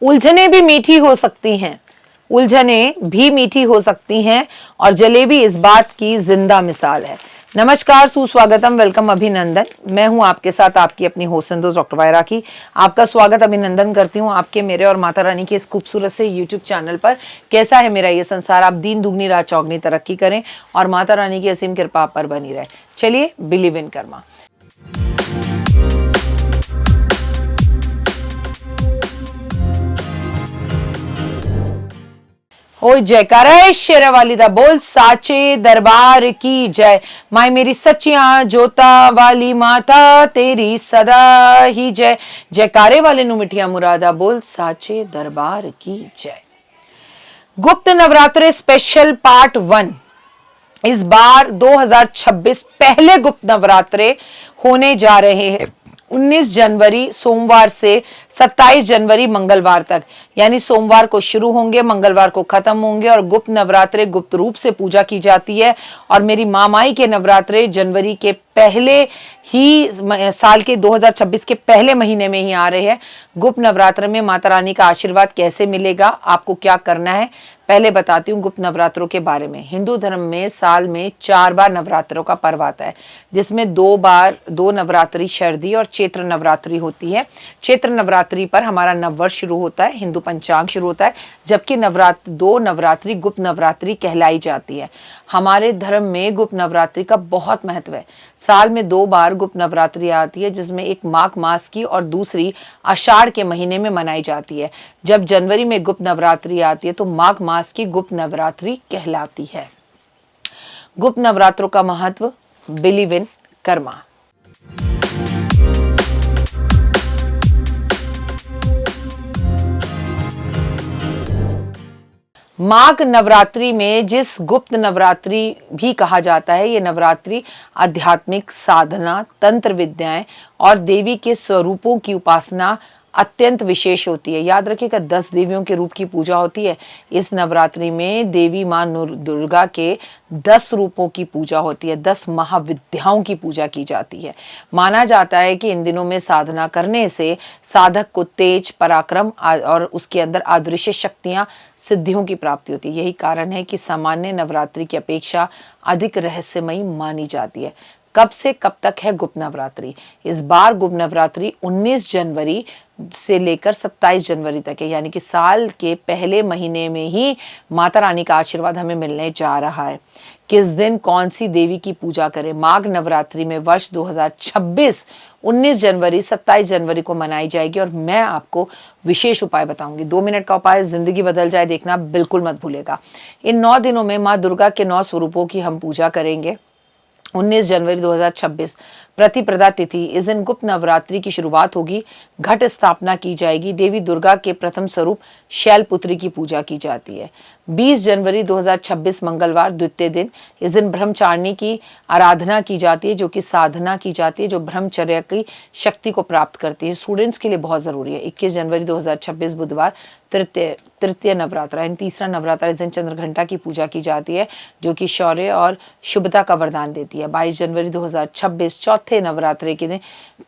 उलझने भी मीठी हो सकती हैं, उलझने भी मीठी हो सकती हैं और जलेबी इस बात की जिंदा मिसाल है। नमस्कार, सुस्वागतम, वेलकम, अभिनंदन। मैं हूं आपके साथ आपकी अपनी होस्ट संतोष डॉक्टर वायरा की। आपका स्वागत अभिनंदन करती हूं आपके, मेरे और माता रानी के इस खूबसूरत से यूट्यूब चैनल पर। कैसा है मेरा ये संसार, आप दीन दुगनी रात चौगनी तरक्की करें और माता रानी की असीम कृपा आप पर बनी रहे। चलिए, बिलीव इन कर्मा। ओ जयकारा शेरा वाली दा बोल, साचे दरबार की जय। माई मेरी सच्चियां जोता वाली माता तेरी सदा ही जय। जयकारे वाले नु मिठिया मुरादा बोल, साचे दरबार की जय। गुप्त नवरात्रे स्पेशल पार्ट 1। इस बार 2026 पहले गुप्त नवरात्रे होने जा रहे हैं 19 जनवरी सोमवार से 27 जनवरी मंगलवार तक। यानी सोमवार को शुरू होंगे, मंगलवार को खत्म होंगे। और गुप्त नवरात्रे गुप्त रूप से पूजा की जाती है। और मेरी मामाई के नवरात्रे जनवरी के पहले ही साल के 2026 के पहले महीने में ही आ रहे हैं। गुप्त नवरात्र में माता रानी का आशीर्वाद कैसे मिलेगा, आपको क्या करना है, पहले बताती हूँ गुप्त नवरात्रों के बारे में। हिंदू धर्म में साल में 4 बार नवरात्रों का पर्व आता है, जिसमें 2 नवरात्रि शरदी और चैत्र नवरात्रि होती है। चैत्र नवरात्रि पर हमारा नववर्ष शुरू होता है, हिंदू पंचांग शुरू होता है, जबकि 2 नवरात्रि गुप्त नवरात्रि कहलाई जाती है। हमारे धर्म में गुप्त नवरात्रि का बहुत महत्व है। साल में 2 बार गुप्त नवरात्रि आती है, जिसमें एक माघ मास की और दूसरी आषाढ़ के महीने में मनाई जाती है। जब जनवरी में गुप्त नवरात्रि आती है तो माघ मास की गुप्त नवरात्रि कहलाती है। गुप्त नवरात्रों का महत्व, बिलीव इन कर्मा। माघ नवरात्रि में जिस गुप्त नवरात्रि भी कहा जाता है, ये नवरात्रि आध्यात्मिक साधना, तंत्र विद्याएं और देवी के स्वरूपों की उपासना अत्यंत विशेष होती है। याद रखिएगा, 10 देवियों के रूप की पूजा होती है। इस नवरात्रि में देवी मां दुर्गा के 10 रूपों की पूजा होती है, 10 महाविद्याओं की पूजा की जाती है। माना जाता है कि इन दिनों में साधना करने से साधक को तेज, पराक्रम और उसके अंदर अदृश्य शक्तियां, सिद्धियों की प्राप्ति होती है। यही कारण है कि सामान्य नवरात्रि की अपेक्षा अधिक रहस्यमयी मानी जाती है। कब से कब तक है गुप्त नवरात्रि? इस बार गुप्त नवरात्रि 19 जनवरी से लेकर 27 जनवरी तक है, यानी कि साल के पहले महीने में ही माता रानी का आशीर्वाद हमें मिलने जा रहा है। किस दिन कौन सी देवी की पूजा करें? माघ नवरात्रि में वर्ष 2026 19 जनवरी 27 जनवरी को मनाई जाएगी और मैं आपको विशेष उपाय बताऊंगी। 2 मिनट का उपाय, जिंदगी बदल जाए, देखना बिल्कुल मत भूलेगा। इन 9 दिनों में माँ दुर्गा के 9 स्वरूपों की हम पूजा करेंगे। 19 जनवरी 2026 प्रतिप्रदा तिथि, इस दिन गुप्त नवरात्रि की शुरुआत होगी। घट स्थापना की जाएगी। देवी दुर्गा के प्रथम स्वरूप शैलपुत्री की पूजा की जाती है। 20 जनवरी 2026 मंगलवार द्वितीय दिन, इस दिन ब्रह्मचारिणी की आराधना की जाती है, जो कि साधना की जाती है, जो ब्रह्मचर्य की शक्ति को प्राप्त करती है। स्टूडेंट्स के लिए बहुत जरूरी है। 21 जनवरी 2026 बुधवार तृतीय नवरात्र, यानी तीसरा नवरात्र, इस दिन चंद्रघंटा की पूजा की जाती है, जो कि शौर्य और शुभता का वरदान देती है। 22 जनवरी 2026 चौथे नवरात्रे के दिन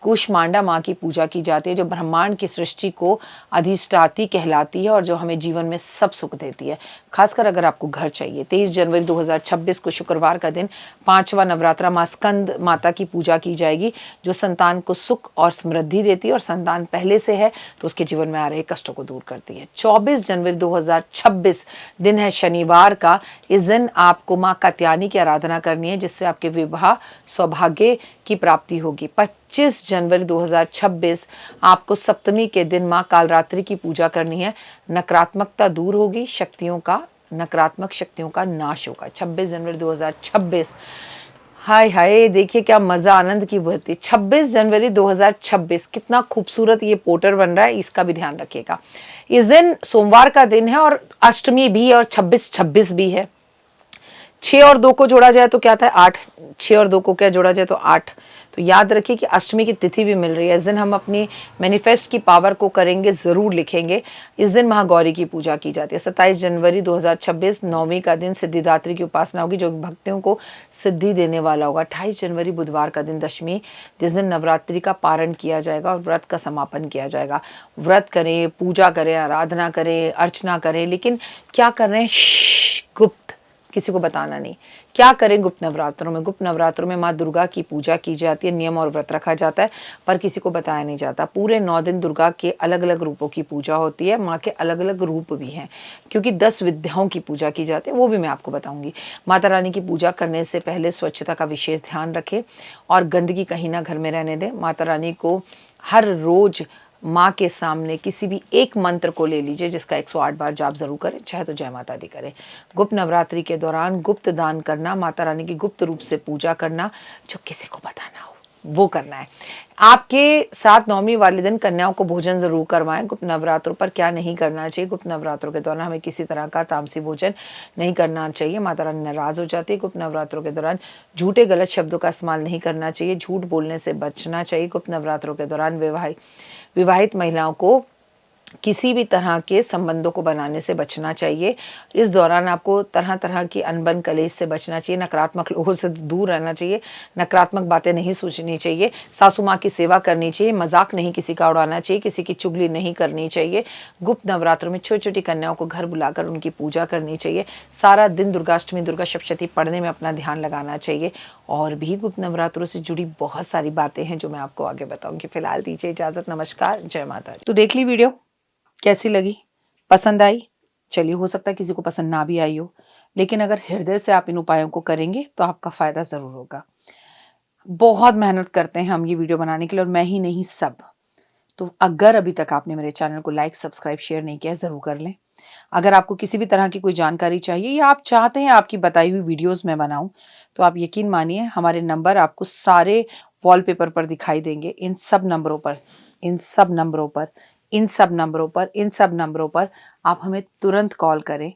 कुष्मांडा माँ की पूजा की जाती है, जो ब्रह्मांड की सृष्टि को अधिष्ठाती कहलाती है और जो हमें जीवन में सब सुख देती है, खासकर अगर आपको घर चाहिए। 23 जनवरी 2026 को शुक्रवार का दिन 5वां नवरात्रा माँ स्कंद माता की पूजा की जाएगी, जो संतान को सुख और समृद्धि देती है और संतान पहले से है तो उसके जीवन में आ रहे कष्टों को दूर करती है। 24 जनवरी 2026 दिन है शनिवार का। इस दिन आपको माँ कात्यायनी की आराधना करनी है, जिससे आपके विवाह सौभाग्य की प्राप्ति होगी। 25 जनवरी 2026 आपको सप्तमी के दिन माँ कालरात्रि की पूजा करनी है। नकारात्मकता दूर होगी, नकारात्मक शक्तियों का नाश होगा। 26 जनवरी 2026, हाय हाय, देखिए क्या मजा, आनंद की बढ़ती। 26 जनवरी 2026 कितना खूबसूरत ये पोर्टर बन रहा है, इसका भी ध्यान रखिएगा। इस दिन सोमवार का दिन है और अष्टमी भी है और 26-26 भी है। 6 और 2 को जोड़ा जाए तो क्या था? 8। 6 और 2 को क्या जोड़ा जाए तो 8। तो याद रखिए कि अष्टमी की तिथि भी मिल रही है। इस दिन हम अपनी मैनिफेस्ट की पावर को करेंगे, ज़रूर लिखेंगे। इस दिन महागौरी की पूजा की जाती है। 27 जनवरी 2026 नवमी का दिन सिद्धिदात्री की उपासना होगी, जो भक्तों को सिद्धि देने वाला होगा। 28 जनवरी बुधवार का दिन दशमी, जिस दिन नवरात्रि का पारण किया जाएगा और व्रत का समापन किया जाएगा। व्रत करें, पूजा करें, आराधना करें, अर्चना करें, लेकिन क्या कर रहे हैं? गुप्त, किसी को बताना नहीं। क्या करें गुप्त नवरात्रों में? गुप्त नवरात्रों में माँ दुर्गा की पूजा की जाती है, नियम और व्रत रखा जाता है, पर किसी को बताया नहीं जाता। पूरे 9 दिन दुर्गा के अलग अलग रूपों की पूजा होती है। माँ के अलग अलग रूप भी हैं, क्योंकि 10 विद्याओं की पूजा की जाती है, वो भी मैं आपको बताऊंगी। माता रानी की पूजा करने से पहले स्वच्छता का विशेष ध्यान रखें और गंदगी कहीं ना घर में रहने दें। माता रानी को हर रोज माँ के सामने किसी भी एक मंत्र को ले लीजिए, जिसका 108 बार जाप जरूर करें, चाहे तो जय माता दी करें। गुप्त नवरात्रि के दौरान गुप्त दान करना, माता रानी की गुप्त रूप से पूजा करना, जो किसी को पता ना हो वो करना है। आपके साथ नवमी वाले दिन कन्याओं को भोजन जरूर करवाएं। गुप्त नवरात्रों पर क्या नहीं करना चाहिए? गुप्त नवरात्रों के दौरान हमें किसी तरह का तामसी भोजन नहीं करना चाहिए, माता रानी नाराज हो जाती है। गुप्त नवरात्रों के दौरान झूठे गलत शब्दों का इस्तेमाल नहीं करना चाहिए, झूठ बोलने से बचना चाहिए। गुप्त नवरात्रों के दौरान विवाहित महिलाओं को किसी भी तरह के संबंधों को बनाने से बचना चाहिए। इस दौरान आपको तरह तरह की अनबन कलेश से बचना चाहिए, नकारात्मक लोगों से दूर रहना चाहिए, नकारात्मक बातें नहीं सोचनी चाहिए, सासू माँ की सेवा करनी चाहिए, मजाक नहीं किसी का उड़ाना चाहिए, किसी की चुगली नहीं करनी चाहिए। गुप्त नवरात्रों में छोटी छोटी कन्याओं को घर बुलाकर उनकी पूजा करनी चाहिए। सारा दिन दुर्गाष्टमी, दुर्गा सप्तशती पढ़ने में अपना ध्यान लगाना चाहिए। और भी गुप्त नवरात्रों से जुड़ी बहुत सारी बातें हैं जो मैं आपको आगे बताऊंगी। फिलहाल दीजिए इजाजत, नमस्कार, जय माता दी। तो देख ली वीडियो, कैसी लगी? पसंद आई? चलिए, हो सकता है किसी को पसंद ना भी आई हो, लेकिन अगर हृदय से आप इन उपायों को करेंगे तो आपका फायदा जरूर होगा। बहुत मेहनत करते हैं हम ये वीडियो बनाने के लिए, और मैं ही नहीं, सब। तो अगर अभी तक आपने मेरे चैनल को लाइक, सब्सक्राइब, शेयर नहीं किया, जरूर कर लें। अगर आपको किसी भी तरह की कोई जानकारी चाहिए या आप चाहते हैं आपकी बताई हुई वीडियोस मैं बनाऊं, तो आप यकीन मानिए हमारे नंबर आपको सारे वॉलपेपर पर दिखाई देंगे। इन सब नंबरों पर, इन सब नंबरों पर, इन सब नंबरों पर, इन सब नंबरों पर आप हमें तुरंत कॉल करें,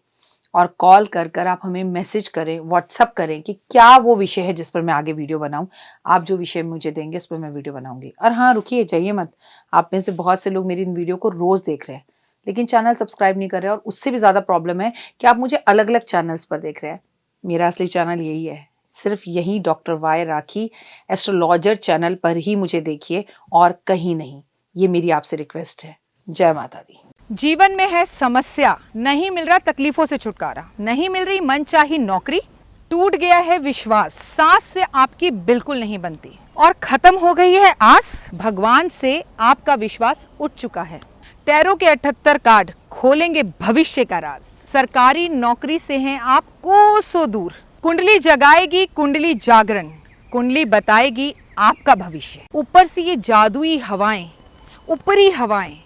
और कॉल कर कर आप हमें मैसेज करें, व्हाट्सअप करें कि क्या वो विषय है जिस पर मैं आगे वीडियो बनाऊं। आप जो विषय मुझे देंगे उस पर मैं वीडियो बनाऊंगी। और हाँ, रुकिए, जाइए मत। आप में से बहुत से लोग मेरी इन वीडियो को रोज देख रहे हैं, लेकिन चैनल सब्सक्राइब नहीं कर रहे हैं, और उससे भी ज़्यादा प्रॉब्लम है कि आप मुझे अलग अलग चैनल्स पर देख रहे हैं। मेरा असली चैनल यही है, सिर्फ यही डॉक्टर वाई राखी एस्ट्रोलॉजर चैनल पर ही मुझे देखिए, और कहीं नहीं। ये मेरी आपसे रिक्वेस्ट है। जय माता दी। जीवन में है समस्या, नहीं मिल रहा तकलीफों से छुटकारा, नहीं मिल रही मनचाही नौकरी, टूट गया है विश्वास, सांस से आपकी बिल्कुल नहीं बनती, और खत्म हो गई है आस, भगवान से आपका विश्वास उठ चुका है। टैरो के 78 कार्ड खोलेंगे भविष्य का राज। सरकारी नौकरी से हैं आप कोसों दूर, कुंडली जगाएगी कुंडली जागरण, कुंडली बताएगी आपका भविष्य। ऊपर से ये जादुई हवाएं, ऊपरी हवाएं,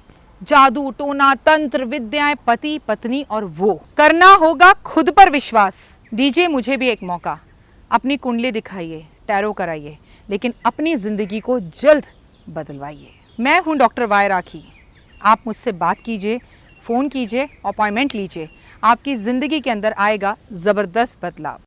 जादू टोना तंत्र विद्याएं, पति पत्नी, और वो करना होगा खुद पर विश्वास। दीजिए मुझे भी एक मौका, अपनी कुंडली दिखाइए, टैरो कराइए, लेकिन अपनी जिंदगी को जल्द बदलवाइए। मैं हूं डॉक्टर वाई राखी। आप मुझसे बात कीजिए, फ़ोन कीजिए, अपॉइंटमेंट लीजिए, आपकी ज़िंदगी के अंदर आएगा ज़बरदस्त बदलाव।